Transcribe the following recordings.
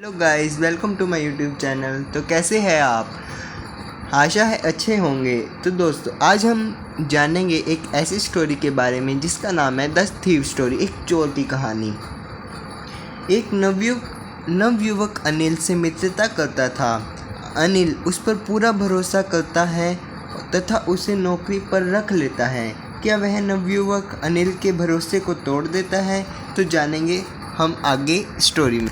Hello guys, welcome to my YouTube channel. तो कैसे हैं आप? आशा है अच्छे होंगे। तो दोस्तों, आज हम जानेंगे एक ऐसी स्टोरी के बारे में जिसका नाम है द थीव स्टोरी, एक चोर की कहानी। एक नवयुवक अनिल से मित्रता करता था। अनिल उस पर पूरा भरोसा करता है तथा उसे नौकरी पर रख लेता है। क्या वह नवयुवक अनिल के भरोसे को तोड़ देता है? तो जानेंगे हम आगे स्टोरी में।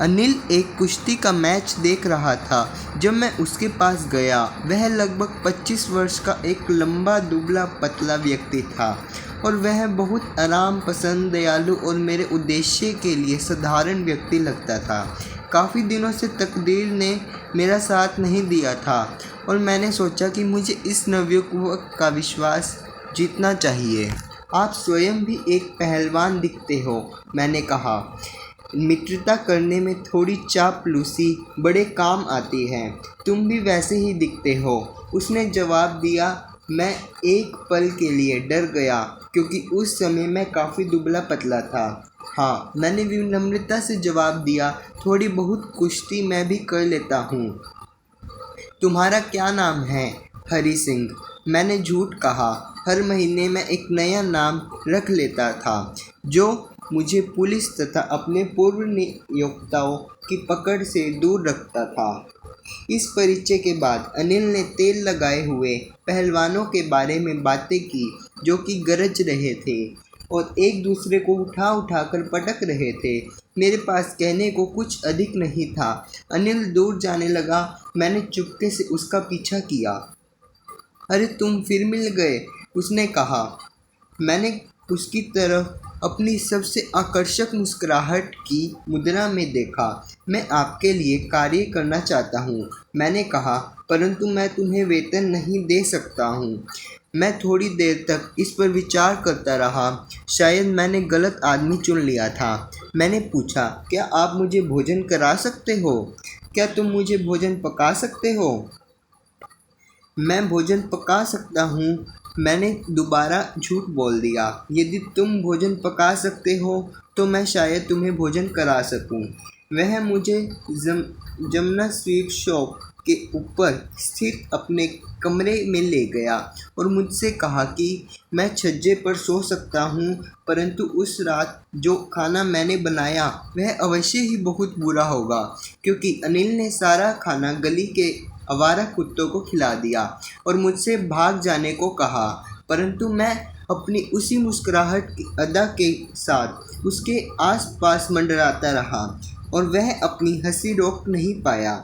अनिल एक कुश्ती का मैच देख रहा था जब मैं उसके पास गया। वह लगभग 25 वर्ष का एक लंबा दुबला पतला व्यक्ति था और वह बहुत आराम पसंद, दयालु और मेरे उद्देश्य के लिए साधारण व्यक्ति लगता था। काफ़ी दिनों से तकदीर ने मेरा साथ नहीं दिया था और मैंने सोचा कि मुझे इस नवयुवक का विश्वास जीतना चाहिए। आप स्वयं भी एक पहलवान दिखते हो, मैंने कहा। मित्रता करने में थोड़ी चापलूसी बड़े काम आती है। तुम भी वैसे ही दिखते हो, उसने जवाब दिया। मैं एक पल के लिए डर गया क्योंकि उस समय मैं काफ़ी दुबला पतला था। हाँ, मैंने विनम्रता से जवाब दिया, थोड़ी बहुत कुश्ती मैं भी कर लेता हूँ। तुम्हारा क्या नाम है? हरी सिंह, मैंने झूठ कहा। हर महीने मैं एक नया नाम रख लेता था जो मुझे पुलिस तथा अपने पूर्व नियोक्ताओं की पकड़ से दूर रखता था। इस परिचय के बाद अनिल ने तेल लगाए हुए पहलवानों के बारे में बातें की जो कि गरज रहे थे और एक दूसरे को उठा उठा कर पटक रहे थे। मेरे पास कहने को कुछ अधिक नहीं था। अनिल दूर जाने लगा। मैंने चुपके से उसका पीछा किया। अरे, तुम फिर मिल गए, उसने कहा। मैंने उसकी तरफ अपनी सबसे आकर्षक मुस्कुराहट की मुद्रा में देखा। मैं आपके लिए कार्य करना चाहता हूँ, मैंने कहा, परंतु मैं तुम्हें वेतन नहीं दे सकता हूँ। मैं थोड़ी देर तक इस पर विचार करता रहा। शायद मैंने गलत आदमी चुन लिया था। मैंने पूछा, क्या आप मुझे भोजन करा सकते हो? क्या तुम मुझे भोजन पका सकते हो? मैं भोजन पका सकता हूँ, मैंने दोबारा झूठ बोल दिया। यदि तुम भोजन पका सकते हो तो मैं शायद तुम्हें भोजन करा सकूँ। वह मुझे जमुना स्वीट शॉप के ऊपर स्थित अपने कमरे में ले गया और मुझसे कहा कि मैं छज्जे पर सो सकता हूँ, परंतु उस रात जो खाना मैंने बनाया वह अवश्य ही बहुत बुरा होगा, क्योंकि अनिल ने सारा खाना गली के आवारा कुत्तों को खिला दिया और मुझसे भाग जाने को कहा। परंतु मैं अपनी उसी मुस्कुराहट की अदा के साथ उसके आसपास मंडराता रहा और वह अपनी हंसी रोक नहीं पाया।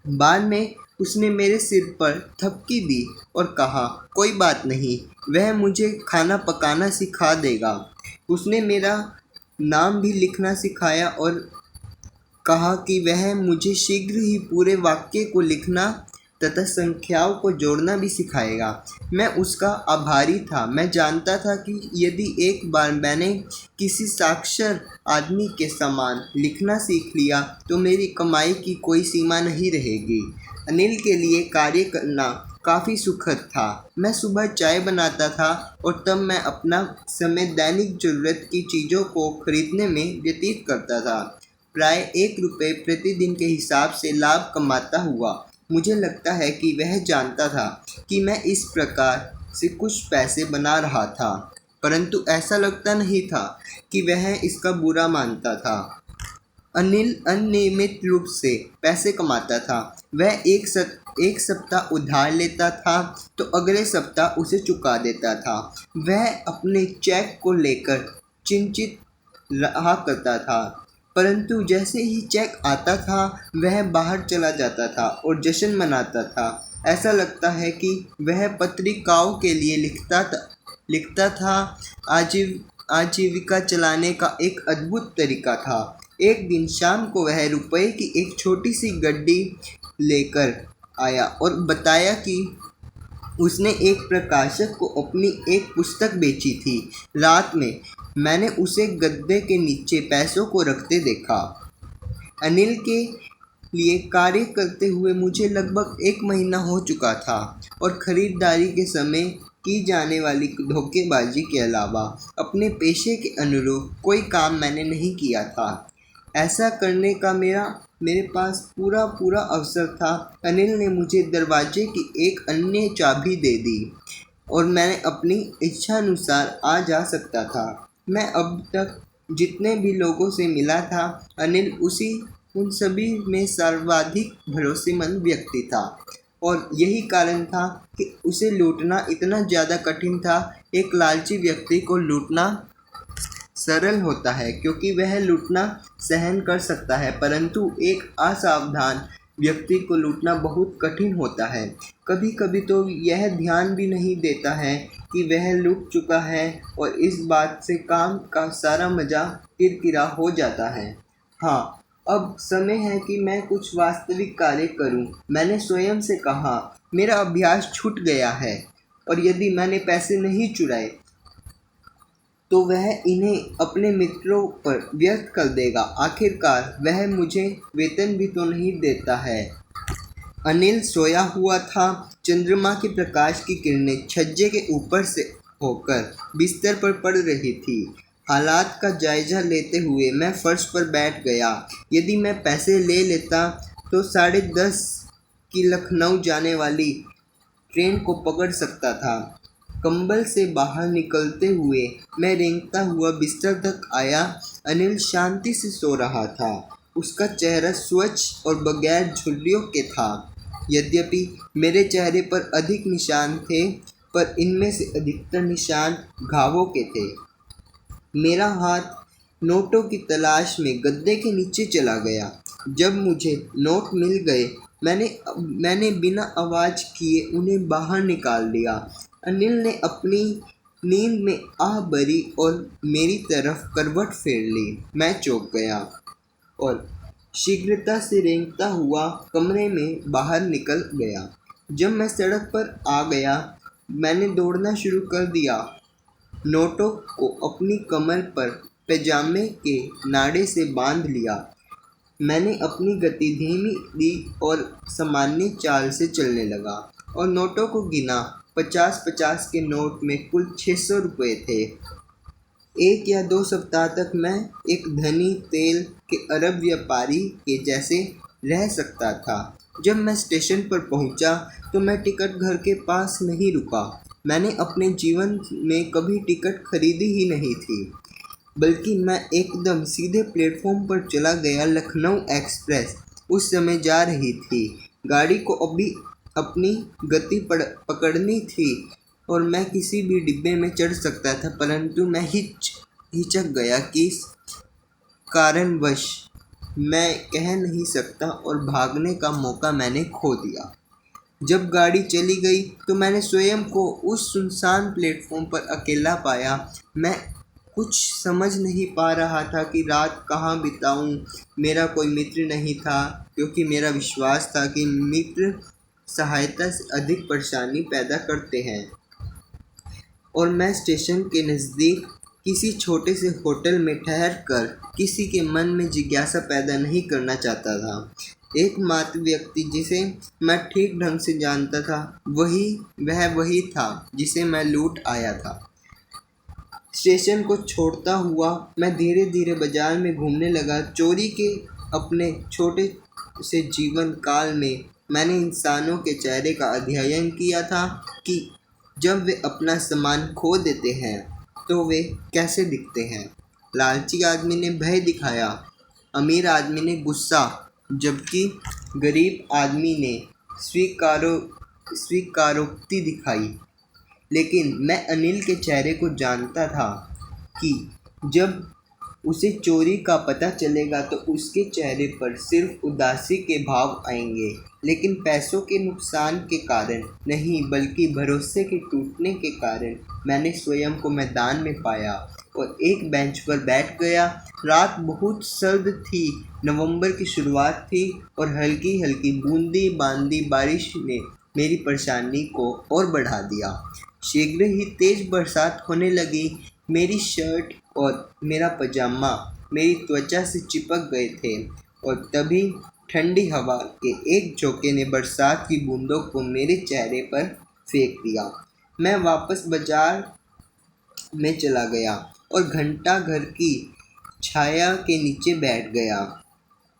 बाद में उसने मेरे सिर पर थपकी दी और कहा, कोई बात नहीं, वह मुझे खाना पकाना सिखा देगा। उसने मेरा नाम भी लिखना सिखाया और कहा कि वह मुझे शीघ्र ही पूरे वाक्य को लिखना तथा संख्याओं को जोड़ना भी सिखाएगा। मैं उसका आभारी था। मैं जानता था कि यदि एक बार मैंने किसी साक्षर आदमी के समान लिखना सीख लिया तो मेरी कमाई की कोई सीमा नहीं रहेगी। अनिल के लिए कार्य करना काफ़ी सुखद था। मैं सुबह चाय बनाता था और तब मैं अपना समय दैनिक ज़रूरत की चीज़ों को खरीदने में व्यतीत करता था। प्राय 1 रुपये प्रतिदिन के हिसाब से लाभ कमाता हुआ। मुझे लगता है कि वह जानता था कि मैं इस प्रकार से कुछ पैसे बना रहा था, परंतु ऐसा लगता नहीं था कि वह इसका बुरा मानता था। अनिल अनियमित रूप से पैसे कमाता था। वह एक सप्ताह उधार लेता था तो अगले सप्ताह उसे चुका देता था। वह अपने चेक को लेकर चिंतित रहा करता था, परंतु जैसे ही चेक आता था वह बाहर चला जाता था और जश्न मनाता था। ऐसा लगता है कि वह पत्रिकाओं के लिए लिखता था। आजीविका चलाने का एक अद्भुत तरीका था। एक दिन शाम को वह रुपए की एक छोटी सी गड्डी लेकर आया और बताया कि उसने एक प्रकाशक को अपनी एक पुस्तक बेची थी। रात में मैंने उसे गद्दे के नीचे पैसों को रखते देखा। अनिल के लिए कार्य करते हुए मुझे लगभग 1 महीना हो चुका था और खरीदारी के समय की जाने वाली धोखेबाजी के अलावा अपने पेशे के अनुरूप कोई काम मैंने नहीं किया था। ऐसा करने का मेरे पास पूरा अवसर था। अनिल ने मुझे दरवाजे की एक अन्य चाबी दे दी और मैं अपनी इच्छानुसार आ जा सकता था। मैं अब तक जितने भी लोगों से मिला था, अनिल उन सभी में सर्वाधिक भरोसेमंद व्यक्ति था और यही कारण था कि उसे लूटना इतना ज़्यादा कठिन था। एक लालची व्यक्ति को लूटना सरल होता है क्योंकि वह लूटना सहन कर सकता है, परंतु एक असावधान व्यक्ति को लूटना बहुत कठिन होता है। कभी कभी तो यह ध्यान भी नहीं देता है कि वह लूट चुका है और इस बात से काम का सारा मज़ा किरकिरा हो जाता है। हाँ, अब समय है कि मैं कुछ वास्तविक कार्य करूं, मैंने स्वयं से कहा। मेरा अभ्यास छूट गया है और यदि मैंने पैसे नहीं चुराए तो वह इन्हें अपने मित्रों पर व्यर्थ कर देगा। आखिरकार वह मुझे वेतन भी तो नहीं देता है। अनिल सोया हुआ था। चंद्रमा के प्रकाश की किरणें छज्जे के ऊपर से होकर बिस्तर पर पड़ रही थी। हालात का जायजा लेते हुए मैं फर्श पर बैठ गया। यदि मैं पैसे ले लेता तो 10:30 की लखनऊ जाने वाली ट्रेन को पकड़ सकता था। कंबल से बाहर निकलते हुए मैं रेंगता हुआ बिस्तर तक आया। अनिल शांति से सो रहा था। उसका चेहरा स्वच्छ और बगैर झुर्रियों के था। यद्यपि मेरे चेहरे पर अधिक निशान थे, पर इनमें से अधिकतर निशान घावों के थे। मेरा हाथ नोटों की तलाश में गद्दे के नीचे चला गया। जब मुझे नोट मिल गए, मैंने बिना आवाज़ किए उन्हें बाहर निकाल लिया। अनिल ने अपनी नींद में आह भरी और मेरी तरफ करवट फेर ली। मैं चौंक गया और शीघ्रता से रेंगता हुआ कमरे में बाहर निकल गया। जब मैं सड़क पर आ गया, मैंने दौड़ना शुरू कर दिया। नोटों को अपनी कमर पर पैजामे के नाड़े से बांध लिया। मैंने अपनी गति धीमी दी और सामान्य चाल से चलने लगा और नोटों को गिना। 50-50 के नोट में कुल 600 रुपये थे। 1 या 2 सप्ताह तक मैं एक धनी तेल के अरब व्यापारी के जैसे रह सकता था। जब मैं स्टेशन पर पहुंचा तो मैं टिकट घर के पास नहीं रुका। मैंने अपने जीवन में कभी टिकट खरीदी ही नहीं थी, बल्कि मैं एकदम सीधे प्लेटफॉर्म पर चला गया। लखनऊ एक्सप्रेस उस समय जा रही थी। गाड़ी को अभी अपनी गति पकड़नी थी और मैं किसी भी डिब्बे में चढ़ सकता था, परंतु मैं हिचक गया। किस कारणवश मैं कह नहीं सकता और भागने का मौका मैंने खो दिया। जब गाड़ी चली गई तो मैंने स्वयं को उस सुनसान प्लेटफॉर्म पर अकेला पाया। मैं कुछ समझ नहीं पा रहा था कि रात कहाँ बिताऊं। मेरा कोई मित्र नहीं था, क्योंकि मेरा विश्वास था कि मित्र सहायता से अधिक परेशानी पैदा करते हैं। और मैं स्टेशन के नज़दीक किसी छोटे से होटल में ठहर कर किसी के मन में जिज्ञासा पैदा नहीं करना चाहता था। एकमात्र व्यक्ति जिसे मैं ठीक ढंग से जानता था वही था जिसे मैं लूट आया था। स्टेशन को छोड़ता हुआ मैं धीरे धीरे बाजार में घूमने लगा। चोरी के अपने छोटे से जीवन काल में मैंने इंसानों के चेहरे का अध्ययन किया था कि जब वे अपना सामान खो देते हैं तो वे कैसे दिखते हैं। लालची आदमी ने भय दिखाया, अमीर आदमी ने गुस्सा, जबकि गरीब आदमी ने स्वीकारोक्ति दिखाई। लेकिन मैं अनिल के चेहरे को जानता था कि जब उसे चोरी का पता चलेगा तो उसके चेहरे पर सिर्फ उदासी के भाव आएंगे, लेकिन पैसों के नुकसान के कारण नहीं, बल्कि भरोसे के टूटने के कारण मैंने स्वयं को मैदान में पाया और एक बेंच पर बैठ गया। रात बहुत सर्द थी। नवंबर की शुरुआत थी और हल्की हल्की बूंदी बांदी बारिश ने मेरी परेशानी को और बढ़ा दिया। शीघ्र ही तेज बरसात होने लगी। मेरी शर्ट और मेरा पजामा मेरी त्वचा से चिपक गए थे और तभी ठंडी हवा के एक झोंके ने बरसात की बूंदों को मेरे चेहरे पर फेंक दिया। मैं वापस बाजार में चला गया और घंटा घर की छाया के नीचे बैठ गया।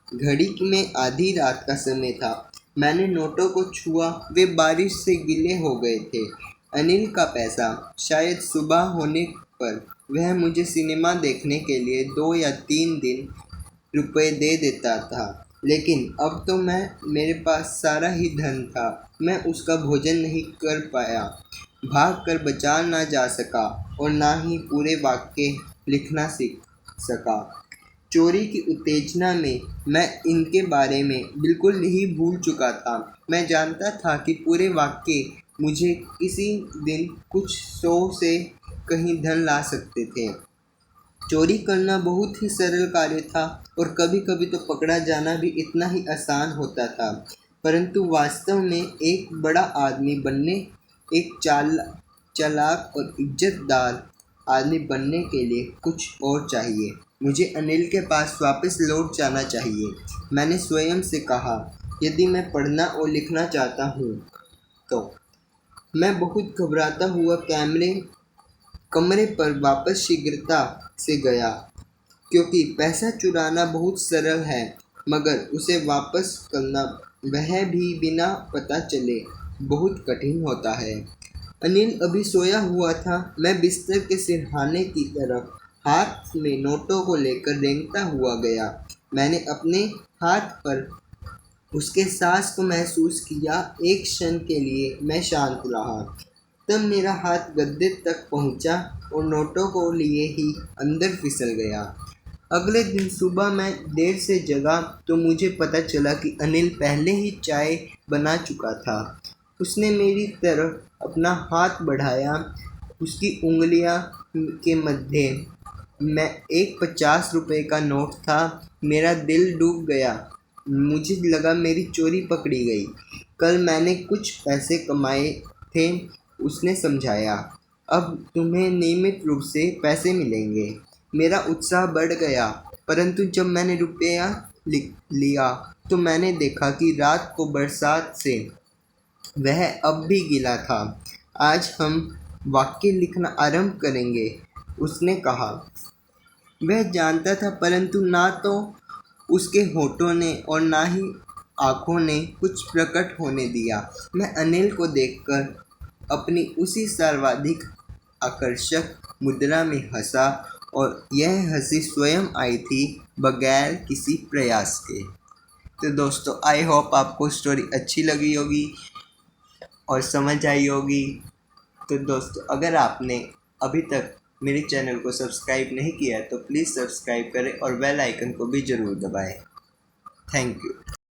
घड़ी में आधी रात का समय था। मैंने नोटों को छुआ, वे बारिश से गीले हो गए थे। अनिल का पैसा। शायद सुबह होने पर वह मुझे सिनेमा देखने के लिए 2 या 3 दिन रुपए दे देता था, लेकिन अब तो मेरे पास सारा ही धन था। मैं उसका भोजन नहीं कर पाया, भाग कर बचा ना जा सका और ना ही पूरे वाक्य लिखना सीख सका। चोरी की उत्तेजना में मैं इनके बारे में बिल्कुल ही भूल चुका था। मैं जानता था कि पूरे वाक्य मुझे किसी दिन कुछ 100 से कहीं धन ला सकते थे। चोरी करना बहुत ही सरल कार्य था और कभी-कभी तो पकड़ा जाना भी इतना ही आसान होता था। परंतु वास्तव में एक बड़ा आदमी बनने, एक चालाक और इज्जतदार आदमी बनने के लिए कुछ और चाहिए। मुझे अनिल के पास वापस लौट जाना चाहिए। मैंने स्वयं से कहा, यदि मैं पढ़ना और लिखना चाहता हूँ तो। मैं बहुत घबराता हुआ कमरे पर वापस शीघ्रता से गया, क्योंकि पैसा चुराना बहुत सरल है, मगर उसे वापस करना, वह भी बिना पता चले, बहुत कठिन होता है। अनिल अभी सोया हुआ था। मैं बिस्तर के सिरहाने की तरफ हाथ में नोटों को लेकर रेंगता हुआ गया। मैंने अपने हाथ पर उसके सांस को महसूस किया। एक क्षण के लिए मैं शांत रहा। तब मेरा हाथ गद्दे तक पहुंचा और नोटों को लिए ही अंदर फिसल गया। अगले दिन सुबह मैं देर से जगा तो मुझे पता चला कि अनिल पहले ही चाय बना चुका था। उसने मेरी तरफ अपना हाथ बढ़ाया। उसकी उंगलियां के मध्य में एक 50 रुपए का नोट था। मेरा दिल डूब गया। मुझे लगा मेरी चोरी पकड़ी गई। कल मैंने कुछ पैसे कमाए थे, उसने समझाया। अब तुम्हें नियमित रूप से पैसे मिलेंगे। मेरा उत्साह बढ़ गया, परंतु जब मैंने रुपया लिया तो मैंने देखा कि रात को बरसात से वह अब भी गीला था। आज हम वाक्य लिखना आरंभ करेंगे, उसने कहा। वह जानता था, परंतु ना तो उसके होठों ने और ना ही आँखों ने कुछ प्रकट होने दिया। मैं अनिल को देखकर अपनी उसी सर्वाधिक आकर्षक मुद्रा में हंसा और यह हंसी स्वयं आई थी, बगैर किसी प्रयास के। तो दोस्तों, आई होप आपको स्टोरी अच्छी लगी होगी और समझ आई होगी। तो दोस्तों, अगर आपने अभी तक मेरे चैनल को सब्सक्राइब नहीं किया तो प्लीज़ सब्सक्राइब करें और बेल आइकन को भी ज़रूर दबाएं। Thank you.